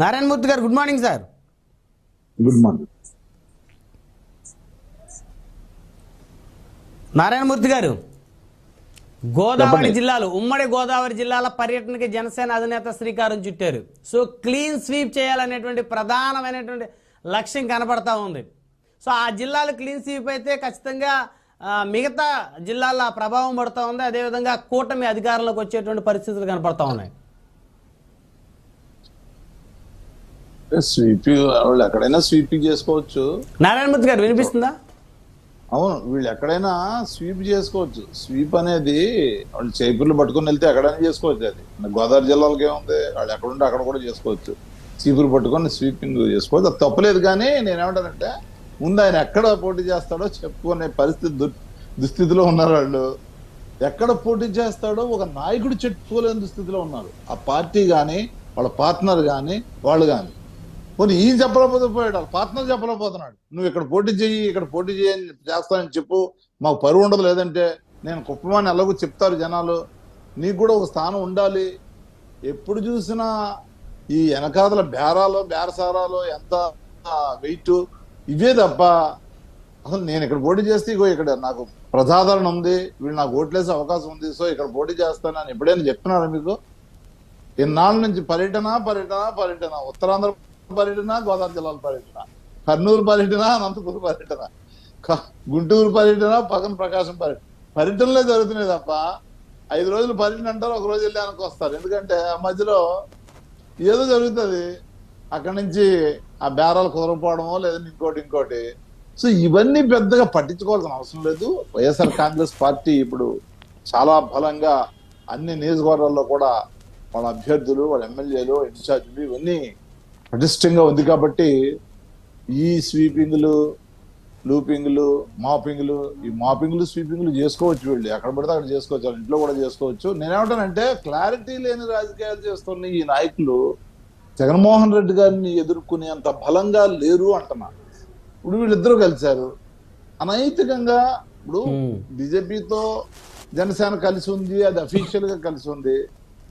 నారాయణమూర్తి గారు good morning sir. Good morning Narayanamurthy గారు, గోదావరి జిల్లాలు, ఉమ్మడి గోదావరి జిల్లాల పర్యటనకి జనసేన అధినేత శ్రీకారం చుట్టారు. సో క్లీన్ స్వీప్ చేయాలనేటువంటి ప్రధానమైనటువంటి లక్ష్యం కనపడతా ఉంది. సో ఆ జిల్లాలు క్లీన్ స్వీప్ అయితే ఖచ్చితంగా మిగతా జిల్లాల ప్రభావం పడుతూ ఉంది. అదేవిధంగా కూటమి అధికారంలోకి వచ్చేటువంటి పరిస్థితులు కనపడతా ఉన్నాయి. స్వీపింగ్ వాళ్ళు ఎక్కడైనా స్వీపింగ్ చేసుకోవచ్చు. నారాయణమూర్తి గారు వినిపిస్తుందా? అవును, వీళ్ళు ఎక్కడైనా స్వీప్ చేసుకోవచ్చు. స్వీప్ అనేది వాళ్ళు చేపర్లు పట్టుకుని వెళ్తే ఎక్కడైనా చేసుకోవచ్చు. అది గోదావరి జిల్లాలకి ఏముంది, వాళ్ళు ఎక్కడుంటే అక్కడ కూడా చేసుకోవచ్చు. చీపురు పట్టుకొని స్వీపింగ్ చేసుకోవచ్చు, అది తప్పలేదు. కానీ నేనేమంటానంటే ముందు ఆయన ఎక్కడ పోటీ చేస్తాడో చెప్పుకునే పరిస్థితి దుస్థితిలో ఉన్నారు వాళ్ళు. ఎక్కడ పోటీ చేస్తాడో ఒక నాయకుడు చెప్పుకోలేని దుస్థితిలో ఉన్నారు. ఆ పార్టీ కానీ వాళ్ళ పార్ట్నర్ కానీ వాళ్ళు కానీ. పోనీ ఈయన చెప్పలేకపోతే పోయాడు, వాళ్ళ పార్ట్నర్ చెప్పలేకపోతున్నాడు. నువ్వు ఇక్కడ పోటీ చెయ్యి, ఇక్కడ పోటీ చేయని చేస్తానని చెప్పు, మాకు పరువు ఉండదు. లేదంటే నేను కుప్పమని ఎలాగో చెప్తారు జనాలు, నీకు కూడా ఒక స్థానం ఉండాలి. ఎప్పుడు చూసినా ఈ వెనకాతల బేరసారాలు ఎంత వెయిట్ ఇవే తప్ప అసలు నేను ఇక్కడ పోటీ చేస్తే ఇగో ఇక్కడ నాకు ప్రజాదరణ ఉంది, వీళ్ళు నాకు ఓట్లేసే అవకాశం ఉంది, సో ఇక్కడ పోటీ చేస్తానని ఎప్పుడైనా చెప్తున్నారా మీకు? ఇన్నాళ్ళ నుంచి పర్యటన, ఉత్తరాంధ్ర పర్యటన, గోదావరి జిల్లాల పర్యటన, కర్నూలు పర్యటన, అనంతపురం పర్యటన, గుంటూరు పర్యటన, పక్కన ప్రకాశం పర్యటనలే జరుగుతున్నాయి తప్ప 5 రోజులు పర్యటన అంటారు, ఒక రోజు వెళ్ళి వెనక్కి వస్తారు. ఎందుకంటే ఆ మధ్యలో ఏదో జరుగుతుంది, అక్కడి నుంచి ఆ బేరాలు కుదరపోవడమో లేదంటే ఇంకోటి. సో ఇవన్నీ పెద్దగా పట్టించుకోవాల్సిన అవసరం లేదు. వైఎస్ఆర్ కాంగ్రెస్ పార్టీ ఇప్పుడు చాలా బలంగా అన్ని నియోజకవర్గాల్లో కూడా వాళ్ళ అభ్యర్థులు, వాళ్ళ ఎమ్మెల్యేలు, ఇన్ఛార్జీలు ఇవన్నీ పటిష్టంగా ఉంది. కాబట్టి ఈ స్వీపింగ్లు, లూపింగ్లు, మాపింగ్లు స్వీపింగ్లు చేసుకోవచ్చు. వీళ్ళు ఎక్కడ పడితే అక్కడ చేసుకోవచ్చు, వాళ్ళ ఇంట్లో కూడా చేసుకోవచ్చు. నేనేమంటానంటే క్లారిటీ లేని రాజకీయాలు చేస్తున్న ఈ నాయకులు జగన్మోహన్ రెడ్డి గారిని ఎదుర్కొనే అంత బలంగా లేరు అంటున్నా. ఇప్పుడు వీళ్ళిద్దరూ కలిశారు అనైతికంగా. ఇప్పుడు బీజేపీతో జనసేన కలిసి ఉంది, అది అఫీషియల్ గా కలిసి ఉంది.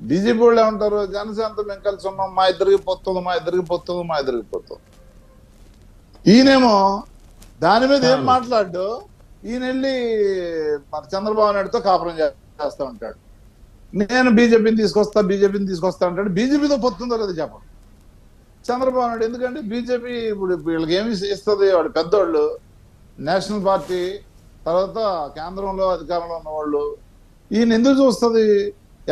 బీజేపీ వాళ్ళు ఏమంటారు, జనసేనతో మేము కలిసి ఉన్నాం, మా ఇద్దరికి పొత్తుంది. ఈయనేమో దాని మీద ఏం మాట్లాడు, ఈయన వెళ్ళి మన చంద్రబాబు నాయుడుతో కాపురం చేస్తా ఉంటాడు. నేను బీజేపీని తీసుకొస్తా అంటాడు. బీజేపీతో పొత్తుందో లేదో చెప్పండి చంద్రబాబు నాయుడు. ఎందుకంటే బీజేపీ ఇప్పుడు వీళ్ళకి ఏమి ఇస్తుంది, వాడు పెద్దోళ్ళు, నేషనల్ పార్టీ, తర్వాత కేంద్రంలో అధికారంలో ఉన్నవాళ్ళు. ఈయన ఎందుకు చూస్తుంది?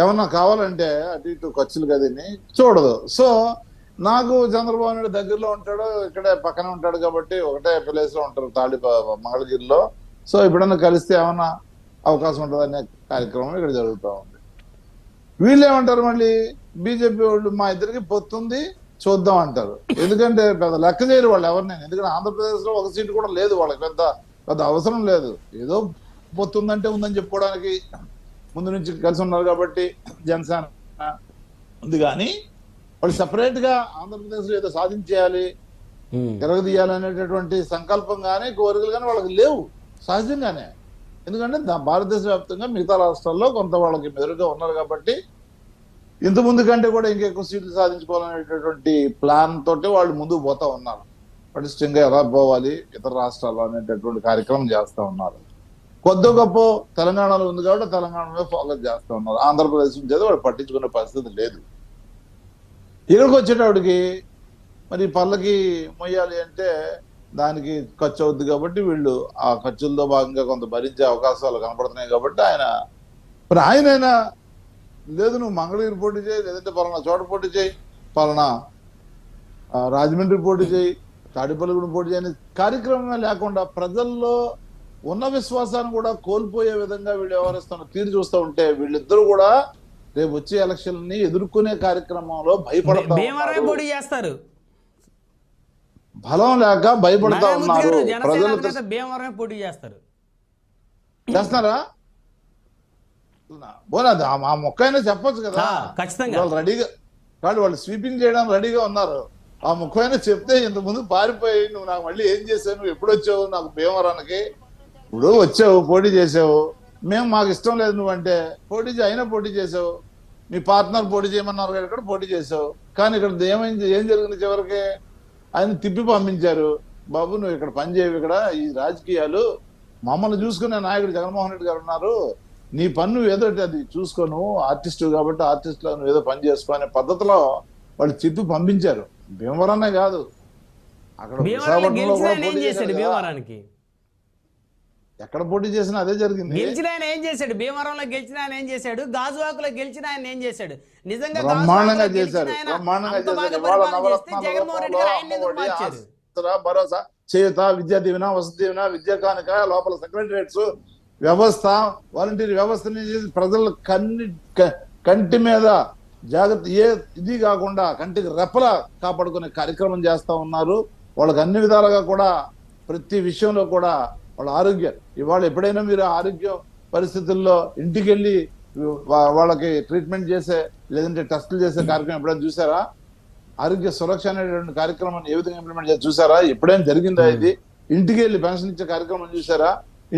ఏమన్నా కావాలంటే అటు ఇటు ఖర్చులు కదని చూడదు. సో నాకు చంద్రబాబు నాయుడు దగ్గరలో ఉంటాడు, ఇక్కడే పక్కనే ఉంటాడు కాబట్టి ఒకటే ప్లేస్ లో ఉంటారు, మంగళగిరిలో. సో ఎప్పుడన్నా కలిస్తే ఏమన్నా అవకాశం ఉంటుంది అనే కార్యక్రమం ఇక్కడ జరుగుతూ ఉంది. వీళ్ళు ఏమంటారు మళ్ళీ బీజేపీ వాళ్ళు, మా ఇద్దరికి పొత్తుంది చూద్దాం అంటారు. ఎందుకంటే పెద్ద లెక్క చేయరు వాళ్ళు ఎవరినైనా. ఎందుకంటే ఆంధ్రప్రదేశ్ లో ఒక సీటు కూడా లేదు వాళ్ళకి, పెద్ద అవసరం లేదు. ఏదో పొత్తుందంటే ఉందని చెప్పుకోవడానికి ముందు నుంచి కలిసి ఉన్నారు కాబట్టి జనసేన ఉంది. కానీ వాళ్ళు సపరేట్ గా ఆంధ్రప్రదేశ్ లో ఏదో సాధించేయాలి, తిరగదీయాలి అనేటటువంటి సంకల్పం కానీ కోరికలు కానీ వాళ్ళకి లేవు సహజంగానే. ఎందుకంటే భారతదేశ వ్యాప్తంగా మిగతా రాష్ట్రాల్లో కొంత వాళ్ళకి మెరుగ్గా ఉన్నారు కాబట్టి ఇంతకుముందు కంటే కూడా ఇంకెక్కువ సీట్లు సాధించుకోవాలనేటటువంటి ప్లాన్ తోటి వాళ్ళు ముందుకు పోతా ఉన్నారు. పటిష్టంగా ఎలా పోవాలి ఇతర రాష్ట్రాల్లో అనేటటువంటి కార్యక్రమం చేస్తూ ఉన్నారు. కొద్ది గొప్ప తెలంగాణలో ఉంది కాబట్టి తెలంగాణ మీద ఫోకస్ చేస్తూ ఉన్నారు. ఆంధ్రప్రదేశ్ నుంచి అయితే వాళ్ళు పట్టించుకునే పరిస్థితి లేదు. ఇక్కడికి వచ్చేటప్పటికి మరి పళ్ళకి మొయ్యాలి అంటే దానికి ఖర్చు అవుద్ది కాబట్టి వీళ్ళు ఆ ఖర్చులతో భాగంగా కొంత భరించే అవకాశాలు కనపడుతున్నాయి. కాబట్టి ఆయనైనా లేదు నువ్వు మంగళగిరి పోటీ చేయి, లేదంటే పలానా చోట పోటీ చేయి, పలానా రాజమండ్రి పోటీ చేయి, తాడిపల్లిగూడెం పోటీ చేయని కార్యక్రమమే లేకుండా ప్రజల్లో ఉన్న విశ్వాసాన్ని కూడా కోల్పోయే విధంగా వీళ్ళు వ్యవహరిస్తున్న తీరు చూస్తూ ఉంటే వీళ్ళిద్దరూ కూడా రేపు వచ్చే ఎలక్షన్ని ఎదుర్కొనే కార్యక్రమంలో భయపడతా చేస్తారు. బలం లేక భయపడతా ఉన్నారు. ప్రజలు పోటీ చేస్తున్నారా? ఆ మొక్క అయినా చెప్పొచ్చు కదా, వాళ్ళు రెడీగా వాళ్ళు స్వీపింగ్ చేయడానికి రెడీగా ఉన్నారు. ఆ మొక్క అయినా చెప్తే ఇంతకుముందు పారిపోయి నువ్వు నాకు మళ్ళీ ఏం చేసావు, నువ్వు ఎప్పుడు వచ్చావు నాకు భీమవరానికి, ఇప్పుడు వచ్చావు పోటీ చేసావు, మేము మాకు ఇష్టం లేదు నువ్వంటే పోటీ అయినా పోటీ చేసావు, మీ పార్ట్నర్ పోటీ చేయమన్నారు ఇక్కడ పోటీ చేసావు. కానీ ఇక్కడ ఏమైంది, ఏం జరిగింది చివరికి? ఆయన తిప్పి పంపించారు. బాబు నువ్వు ఇక్కడ పని చేయవు, ఇక్కడ ఈ రాజకీయాలు మమ్మల్ని చూసుకునే నాయకుడు జగన్మోహన్ రెడ్డి గారు ఉన్నారు, నీ పన్ను ఏదో అది చూసుకోను, ఆర్టిస్టు కాబట్టి ఆర్టిస్ట్ లో నువ్వు ఏదో పని చేసుకో అనే పద్ధతిలో వాళ్ళు తిప్పి పంపించారు. భీమవరమే కాదు, అక్కడ విశాఖపట్నంలో కూడా పోటీ చేశాడు కదా. ఎక్కడ పోటీ చేసినా అదే జరిగింది. గెలిచిన ఆయన ఏం చేశాడు? భీమవరంలో గెలిచిన ఆయన ఏం చేశాడు? గాజువాకలో గెలిచిన ఆయన ఏం చేశాడు? నిజంగా బ్రహ్మాండంగా చేశారు, బ్రహ్మాండంగా చేశారు. వాళ్ళ నవరత్నాలు, భరోసా, చేయుత, విద్యా దీవెన, వసతి దీవెన, విద్యా కానుక, లోపల సెక్రటరియట్స్ వ్యవస్థ, వాలంటీర్ వ్యవస్థని ప్రజల కంటి మీద జాగ్రత్త, ఏ ఇది కాకుండా కంటికి రెప్పల కాపాడుకునే కార్యక్రమం చేస్తా ఉన్నారు. వాళ్ళకి అన్ని విధాలుగా కూడా ప్రతి విషయంలో కూడా వాళ్ళ ఆరోగ్యం, ఇవాళ ఎప్పుడైనా మీరు ఆరోగ్య పరిస్థితుల్లో ఇంటికి వెళ్ళి వాళ్ళకి ట్రీట్మెంట్ చేసే లేదంటే టెస్టులు చేసే కార్యక్రమం ఎప్పుడైనా చూసారా? ఆరోగ్య సురక్ష అనేటువంటి కార్యక్రమాన్ని ఏ విధంగా ఇంప్లిమెంట్ చేసి చూసారా? ఎప్పుడైనా జరిగిందా ఇది? ఇంటికి వెళ్ళి పెన్షన్ ఇచ్చే కార్యక్రమం చూసారా?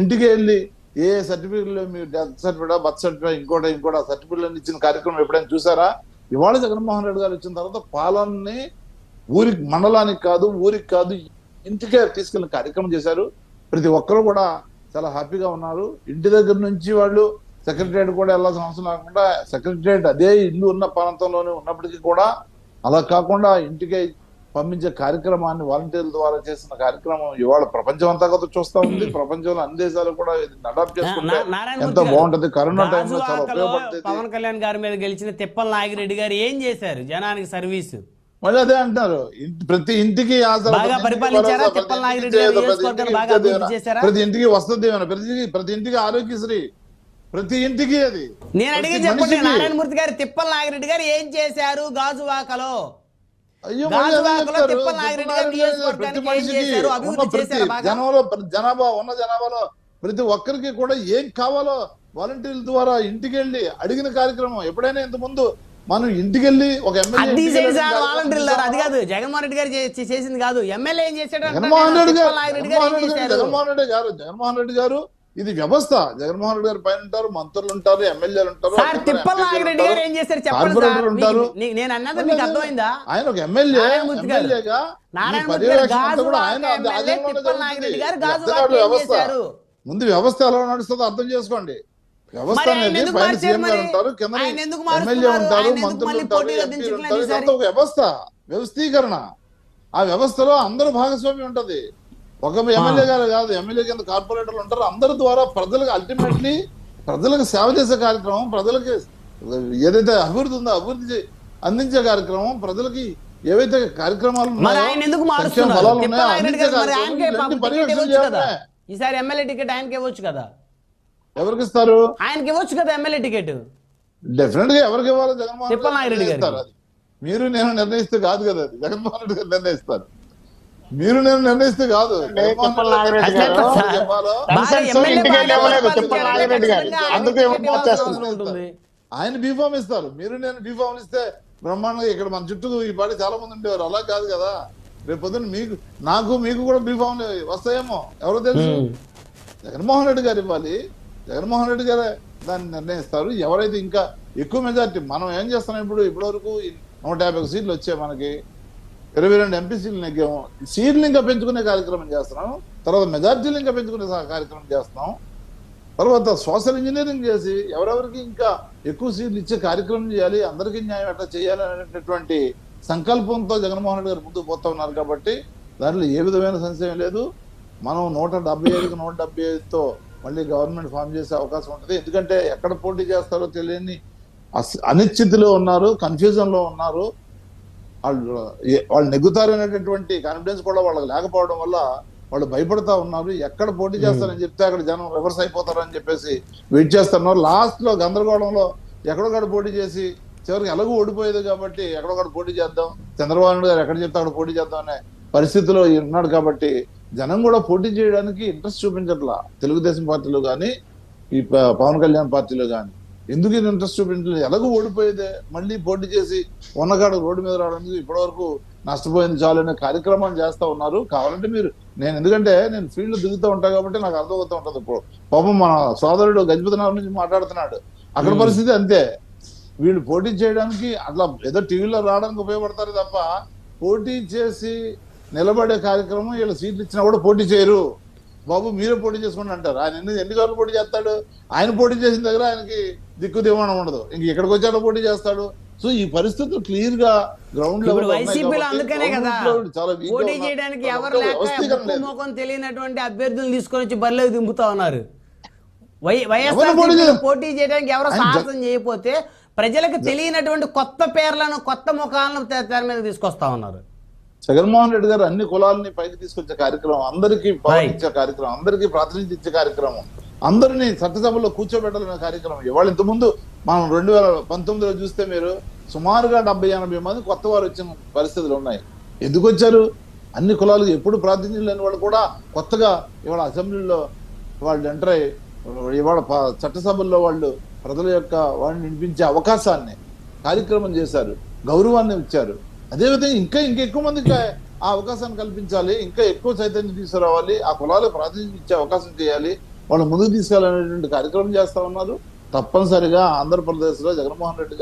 ఇంటికి వెళ్ళి ఏ సర్టిఫికెట్లు, మీరు డెత్ సర్టిఫికేట్, బర్త్ సర్టిఫికేట్, ఇంకోటి సర్టిఫికెట్ ఇచ్చిన కార్యక్రమం ఎప్పుడైనా చూసారా? ఇవాళ జగన్మోహన్ రెడ్డి గారు వచ్చిన తర్వాత పాలనని ఊరికి, మండలానికి కాదు, ఊరికి కాదు, ఇంటికే తీసుకెళ్లిన కార్యక్రమం చేశారు. ప్రతి ఒక్కరు కూడా చాలా హ్యాపీగా ఉన్నారు. ఇంటి దగ్గర నుంచి వాళ్ళు సెక్రటరియట్ కూడా వెళ్ళాల్సిన అవసరం లేకుండా, సెక్రటరియట్ అదే ఇల్లు ఉన్న ప్రాంతంలోనే ఉన్నప్పటికీ కూడా అలా కాకుండా ఇంటికే పంపించే కార్యక్రమాన్ని వాలంటీర్ల ద్వారా చేసిన కార్యక్రమం ఇవాళ ప్రపంచం అంతా కూడా చూస్తా ఉంది. ప్రపంచంలో అన్ని దేశాలు కూడా అడాప్ట్ చేసుకుంటే ఎంతో బాగుంటది. కరోనా టైంలో చాలా ఉపయోగపడుతుంది. పవన్ కళ్యాణ్ గారి మీద గెలిచిన తిప్పల నాగిరెడ్డి గారు ఏం చేశారు జనానికి సర్వీసు? మళ్ళీ అదే అంటారు, ప్రతి ఇంటికి ప్రతి ఇంటికి వసతి దీవెన, ప్రతి ఇంటికి ఆరోగ్యశ్రీ, ప్రతి ఇంటికి అది. నేను అడిగి చెప్పండి, నారాయణమూర్తి గారు తిప్పల నాగిరెడ్డి గారు ఏం చేశారు గాజువాకలో? జనాభాలో ప్రతి ఒక్కరికి కూడా ఏం కావాలో వాలంటీర్ల ద్వారా ఇంటికి వెళ్ళి అడిగిన కార్యక్రమం. ఎప్పుడైనా ఇంత ముందు మనం ఇంటికి వెళ్ళి ఒక ఎమ్మెల్యే, అది కాదు జగన్మోహన్ రెడ్డి గారు చేసింది కాదు, ఎమ్మెల్యే ఏం చేశాడు? జగన్మోహన్ రెడ్డి గారు ఇది వ్యవస్థ. జగన్మోహన్ రెడ్డి గారు పైన ఉంటారు, మంత్రులు ఉంటారు, ఎమ్మెల్యేలు ఉంటారు, కార్పొరేటర్లు ఉంటారు. నేను అన్నది మీకు అర్థమైందా? ఆయన ఒక ఎమ్మెల్యేగా వ్యవస్థ ముందు వ్యవస్థ ఎలా నడుస్తుందో అర్థం చేసుకోండి. వ్యవస్థ అనేది పైన సీఎం గారు ఉంటారు, కింద ఎమ్మెల్యే ఉంటారు, మంత్రులు ఉంటారు, ఎంపీలు ఉంటారు. ఇదంతా ఒక వ్యవస్థ, వ్యవస్థీకరణ. ఆ వ్యవస్థలో అందరూ భాగస్వామ్యం ఉంటది. ఒక ఎమ్మెల్యే గారు కాదు, ఎమ్మెల్యే కింద కార్పొరేటర్లు ఉంటారు. అందరి ద్వారా ప్రజలకు అల్టిమేట్లీ ప్రజలకు సేవ చేసే కార్యక్రమం, ప్రజలకి ఏదైతే అభివృద్ధి ఉందో అభివృద్ధి అందించే కార్యక్రమం, ప్రజలకి ఏవైతే కార్యక్రమాలు ఈసారి ఎమ్మెల్యే టికెట్ ఆయనకి ఇవ్వచ్చు కదా? ఎవరికి ఇస్తారు? ఆయనకి ఇవ్వచ్చు కదా ఎమ్మెల్యే టికెట్. డెఫినెట్ గా ఎవరికి ఇవ్వాలో జగన్మోహన్ రెడ్డి ఇస్తారు. అది మీరు నేను నిర్ణయిస్తే కాదు కదా, అది జగన్మోహన్ రెడ్డి గారు నిర్ణయిస్తారు. మీరు నేను నిర్ణయిస్తే కాదు. ఆయన బీఫామ్ ఇస్తారు, మీరు నేను బీఫామ్ ఇస్తే బ్రహ్మాండంగా ఇక్కడ మన చుట్టూ ఈ పాటి చాలా మంది ఉండేవారు. అలా కాదు కదా, రేపు పొద్దున్న మీకు కూడా బీఫామ్ వస్తాయేమో ఎవరో తెలుసు. జగన్మోహన్ రెడ్డి గారు ఇవ్వాలి, జగన్మోహన్ రెడ్డి గారే దాన్ని నిర్ణయిస్తారు. ఎవరైతే ఇంకా ఎక్కువ మెజార్టీ, మనం ఏం చేస్తున్నాం ఇప్పటివరకు 150 సీట్లు వచ్చాయి, మనకి 22 ఎంపీ సీట్లు నెగ్గాము. సీట్లు ఇంకా పెంచుకునే కార్యక్రమం చేస్తున్నాం, తర్వాత మెజార్టీలు ఇంకా పెంచుకునే కార్యక్రమం చేస్తున్నాం, తర్వాత సోషల్ ఇంజనీరింగ్ చేసి ఎవరెవరికి ఇంకా ఎక్కువ సీట్లు ఇచ్చే కార్యక్రమం చేయాలి, అందరికీ న్యాయం ఎట్లా చేయాలి అనేటటువంటి సంకల్పంతో జగన్మోహన్ రెడ్డి గారు ముందుకు పోతా ఉన్నారు. కాబట్టి దాంట్లో ఏ విధమైన సంశయం లేదు. మనం 175కి 175తో మళ్ళీ గవర్నమెంట్ ఫామ్ చేసే అవకాశం ఉంటుంది. ఎందుకంటే ఎక్కడ పోటీ చేస్తారో తెలియని అనిశ్చితిలో ఉన్నారు, కన్ఫ్యూజన్ లో ఉన్నారు. వాళ్ళు నెగ్గుతారు అనేటటువంటి కాన్ఫిడెన్స్ కూడా వాళ్ళకి లేకపోవడం వల్ల వాళ్ళు భయపడతా ఉన్నారు. ఎక్కడ పోటీ చేస్తారని చెప్తే అక్కడ జనం రివర్స్ అయిపోతారని చెప్పేసి వెయిట్ చేస్తున్నారు. లాస్ట్ లో గందరగోళంలో ఎక్కడొక్కడ పోటీ చేసి చివరికి ఎలాగూ ఓడిపోయేది కాబట్టి ఎక్కడొక్కడ పోటీ చేద్దాం, చంద్రబాబు నాయుడు గారు ఎక్కడ చెప్తే అక్కడ పోటీ చేద్దాం అనే పరిస్థితిలో ఉన్నాడు. కాబట్టి జనం కూడా పోటీ చేయడానికి ఇంట్రెస్ట్ చూపించట్లా. తెలుగుదేశం పార్టీలో కానీ ఈ పవన్ కళ్యాణ్ పార్టీలో కానీ ఎందుకు ఇంట్రెస్ట్ చూపించలేదు? ఎలాగూ ఓడిపోయేదే, మళ్ళీ పోటీ చేసి ఉన్నకాడ రోడ్డు మీద రావడానికి ఇప్పటివరకు నష్టపోయింది చాలు అనే కార్యక్రమాన్ని చేస్తా ఉన్నారు. కావాలంటే ఎందుకంటే నేను ఫీల్డ్ దిగుతూ ఉంటాను కాబట్టి నాకు అర్థమవుతూ ఉంటుంది. ఇప్పుడు పాపం మన సోదరుడు గజపతినగర్ నుంచి మాట్లాడుతున్నాడు, అక్కడ పరిస్థితి అంతే. వీళ్ళు పోటీ చేయడానికి అట్లా ఏదో టీవీలో రావడానికి ఉపయోగపడతారు తప్ప పోటీ చేసి నిలబడే కార్యక్రమం వీళ్ళు సీట్లు ఇచ్చినా కూడా పోటీ చేయరు. బాబు మీరే పోటీ చేసుకోండి అంటారు. ఆయన ఎన్నిసార్లు పోటీ చేస్తాడు? ఆయన పోటీ చేసిన దగ్గర ఆయనకి దిక్కు దివాణం ఉండదు, ఇంక ఎక్కడికి వచ్చాడో పోటీ చేస్తాడు. సో ఈ పరిస్థితులు క్లియర్ గా గ్రౌండ్ లెవెల్ వైసీపీలో అందుకనే కదా పోటీ చేయడానికి ఎవరు లేక ముఖం తెలియనటువంటి అభ్యర్థులు తీసుకొని వచ్చి బరిలోకి దింపుతా ఉన్నారు. వైఎస్ఆర్ పోటీ చేయడానికి ఎవరు సాహసం చేయకపోతే ప్రజలకు తెలియనటువంటి కొత్త పేర్లను కొత్త ముఖాలను తెర మీద తీసుకొస్తా ఉన్నారు. జగన్మోహన్ రెడ్డి గారు అన్ని కులాలని పైకి తీసుకొచ్చే కార్యక్రమం, అందరికీ పవర్ ఇచ్చే కార్యక్రమం, అందరికీ ప్రాతినిధ్యం ఇచ్చే కార్యక్రమం, అందరినీ చట్టసభలో కూర్చోబెట్టాలనే కార్యక్రమం. ఇవాళ ఇంతకుముందు మనం 2019లో చూస్తే మీరు సుమారుగా 70-80 మంది కొత్త వారు వచ్చిన పరిస్థితులు ఉన్నాయి. ఎందుకు వచ్చారు? అన్ని కులాలకు ఎప్పుడు ప్రాతినిధ్యం లేని వాళ్ళు కూడా కొత్తగా ఇవాళ అసెంబ్లీలో వాళ్ళు ఎంటర్ అయ్యి ఇవాళ చట్టసభల్లో వాళ్ళు ప్రజల యొక్క వాడిని వినిపించే అవకాశాన్ని కార్యక్రమం చేశారు, గౌరవాన్ని ఇచ్చారు. అదేవిధంగా ఇంకా ఎక్కువ మందికి ఆ అవకాశాన్ని కల్పించాలి, ఇంకా ఎక్కువ చైతన్యం తీసుకురావాలి, ఆ కులాలకు ప్రాతినిధ్యం ఇచ్చే అవకాశం చేయాలి, వాళ్ళు ముందుకు తీసుకెళ్లాలనేటువంటి కార్యక్రమం చేస్తా ఉన్నారు. తప్పనిసరిగా ఆంధ్రప్రదేశ్ లో జగన్మోహన్ రెడ్డి గారు